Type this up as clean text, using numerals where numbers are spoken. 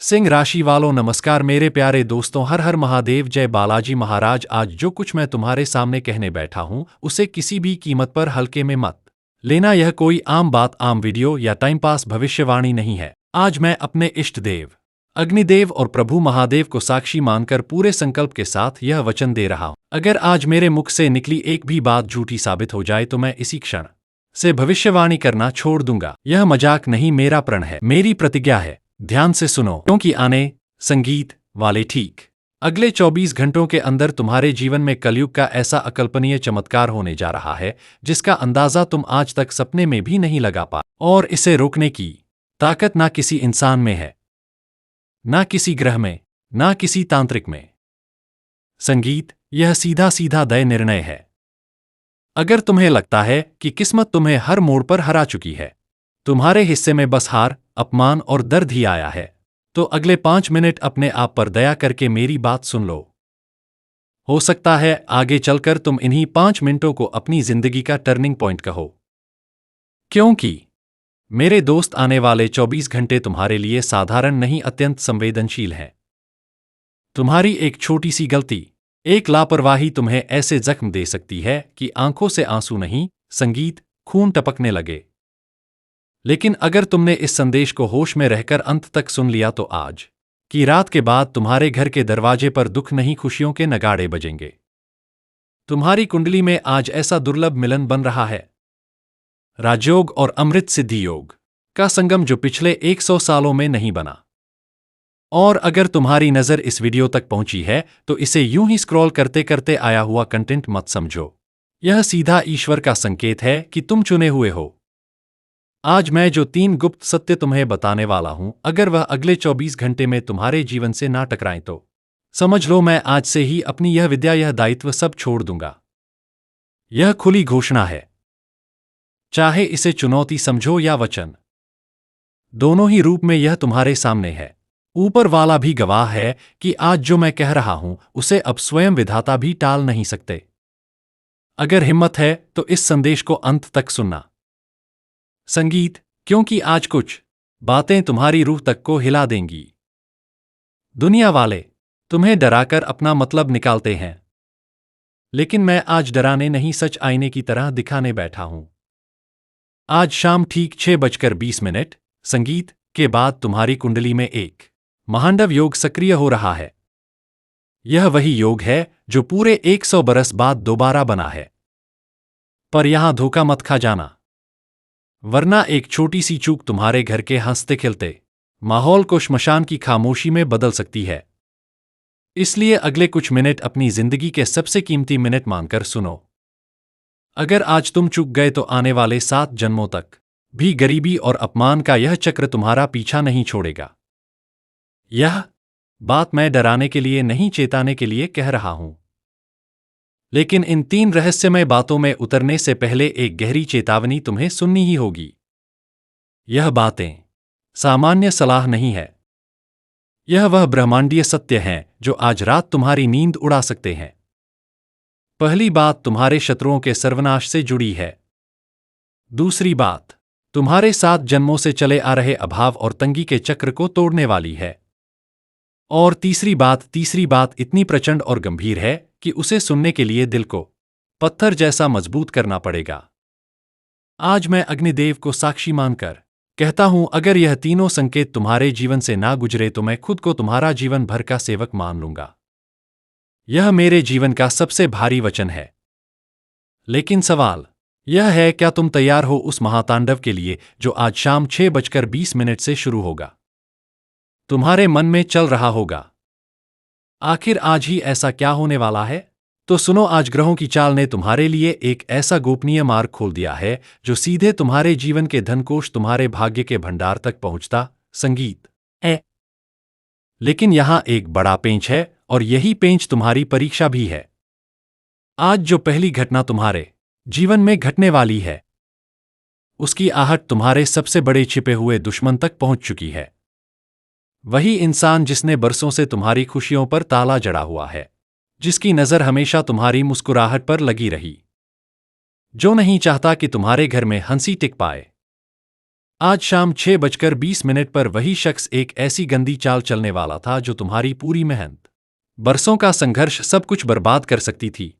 सिंह राशि वालों नमस्कार मेरे प्यारे दोस्तों, हर हर महादेव, जय बालाजी महाराज। आज जो कुछ मैं तुम्हारे सामने कहने बैठा हूं उसे किसी भी कीमत पर हल्के में मत लेना। यह कोई आम बात, आम वीडियो या टाइम पास भविष्यवाणी नहीं है। आज मैं अपने इष्ट देव अग्निदेव और प्रभु महादेव को साक्षी मानकर पूरे संकल्प के साथ यह वचन दे रहा हूं, अगर आज मेरे मुख से निकली एक भी बात झूठी साबित हो जाए तो मैं इसी क्षण से भविष्यवाणी करना छोड़ दूंगा। यह मजाक नहीं, मेरा प्रण है, मेरी प्रतिज्ञा है। ध्यान से सुनो, क्योंकि आने संगीत वाले ठीक अगले 24 घंटों के अंदर तुम्हारे जीवन में कलयुग का ऐसा अकल्पनीय चमत्कार होने जा रहा है जिसका अंदाजा तुम आज तक सपने में भी नहीं लगा पा। और इसे रोकने की ताकत ना किसी इंसान में है, ना किसी ग्रह में, ना किसी तांत्रिक में। संगीत, यह सीधा सीधा तय निर्णय है। अगर तुम्हें लगता है कि किस्मत तुम्हें हर मोड़ पर हरा चुकी है, तुम्हारे हिस्से में बस हार, अपमान और दर्द ही आया है, तो अगले 5 मिनट अपने आप पर दया करके मेरी बात सुन लो। हो सकता है आगे चलकर तुम इन्हीं 5 मिनटों को अपनी जिंदगी का टर्निंग पॉइंट कहो, क्योंकि मेरे दोस्त आने वाले 24 घंटे तुम्हारे लिए साधारण नहीं, अत्यंत संवेदनशील हैं। तुम्हारी एक छोटी सी गलती, एक लापरवाही तुम्हें ऐसे जख्म दे सकती है कि आंखों से आंसू नहीं, संगीत खून टपकने लगे। लेकिन अगर तुमने इस संदेश को होश में रहकर अंत तक सुन लिया तो आज की रात के बाद तुम्हारे घर के दरवाजे पर दुख नहीं, खुशियों के नगाड़े बजेंगे। तुम्हारी कुंडली में आज ऐसा दुर्लभ मिलन बन रहा है, राजयोग और अमृत सिद्धि योग का संगम, जो पिछले 100 सालों में नहीं बना। और अगर तुम्हारी नजर इस वीडियो तक पहुंची है तो इसे यूं ही स्क्रॉल करते करते आया हुआ कंटेंट मत समझो। यह सीधा ईश्वर का संकेत है कि तुम चुने हुए हो। आज मैं जो 3 गुप्त सत्य तुम्हें बताने वाला हूं, अगर वह अगले 24 घंटे में तुम्हारे जीवन से ना टकराएं तो समझ लो मैं आज से ही अपनी यह विद्या, यह दायित्व सब छोड़ दूंगा। यह खुली घोषणा है, चाहे इसे चुनौती समझो या वचन, दोनों ही रूप में यह तुम्हारे सामने है। ऊपर वाला भी गवाह है कि आज जो मैं कह रहा हूं उसे अब स्वयं विधाता भी टाल नहीं सकते। अगर हिम्मत है तो इस संदेश को अंत तक सुनना। संगीत, क्योंकि आज कुछ बातें तुम्हारी रूह तक को हिला देंगी। दुनिया वाले तुम्हें डराकर अपना मतलब निकालते हैं, लेकिन मैं आज डराने नहीं, सच आईने की तरह दिखाने बैठा हूं। आज शाम ठीक 6:20 संगीत के बाद तुम्हारी कुंडली में एक महांडव योग सक्रिय हो रहा है। यह वही योग है जो पूरे 100 बरस बाद दोबारा बना है। पर यहां धोखा मत खा जाना, वरना एक छोटी सी चूक तुम्हारे घर के हंसते खिलते माहौल को श्मशान की खामोशी में बदल सकती है। इसलिए अगले कुछ मिनट अपनी जिंदगी के सबसे कीमती मिनट मानकर सुनो। अगर आज तुम चूक गए तो आने वाले 7 जन्मों तक भी गरीबी और अपमान का यह चक्र तुम्हारा पीछा नहीं छोड़ेगा। यह बात मैं डराने के लिए नहीं, चेताने के लिए कह रहा हूं। लेकिन इन 3 रहस्यमय बातों में उतरने से पहले एक गहरी चेतावनी तुम्हें सुननी ही होगी। यह बातें सामान्य सलाह नहीं है, यह वह ब्रह्मांडीय सत्य हैं जो आज रात तुम्हारी नींद उड़ा सकते हैं। पहली बात तुम्हारे शत्रुओं के सर्वनाश से जुड़ी है। दूसरी बात तुम्हारे 7 जन्मों से चले आ रहे अभाव और तंगी के चक्र को तोड़ने वाली है। और तीसरी बात इतनी प्रचंड और गंभीर है कि उसे सुनने के लिए दिल को पत्थर जैसा मजबूत करना पड़ेगा। आज मैं अग्निदेव को साक्षी मानकर कहता हूं, अगर यह तीनों संकेत तुम्हारे जीवन से ना गुजरे तो मैं खुद को तुम्हारा जीवन भर का सेवक मान लूंगा। यह मेरे जीवन का सबसे भारी वचन है। लेकिन सवाल यह है, क्या तुम तैयार हो उस महातांडव के लिए जो आज शाम 6:20 से शुरू होगा? तुम्हारे मन में चल रहा होगा, आखिर आज ही ऐसा क्या होने वाला है? तो सुनो, आज ग्रहों की चाल ने तुम्हारे लिए एक ऐसा गोपनीय मार्ग खोल दिया है जो सीधे तुम्हारे जीवन के धनकोष, तुम्हारे भाग्य के भंडार तक पहुंचता संगीत है। लेकिन यहां एक बड़ा पेंच है, और यही पेंच तुम्हारी परीक्षा भी है। आज जो पहली घटना तुम्हारे जीवन में घटने वाली है, उसकी आहट तुम्हारे सबसे बड़े छिपे हुए दुश्मन तक पहुंच चुकी है। वही इंसान जिसने बरसों से तुम्हारी खुशियों पर ताला जड़ा हुआ है, जिसकी नजर हमेशा तुम्हारी मुस्कुराहट पर लगी रही, जो नहीं चाहता कि तुम्हारे घर में हंसी टिक पाए। आज शाम 6:20 पर वही शख्स एक ऐसी गंदी चाल चलने वाला था जो तुम्हारी पूरी मेहनत, बरसों का संघर्ष सब कुछ बर्बाद कर सकती थी।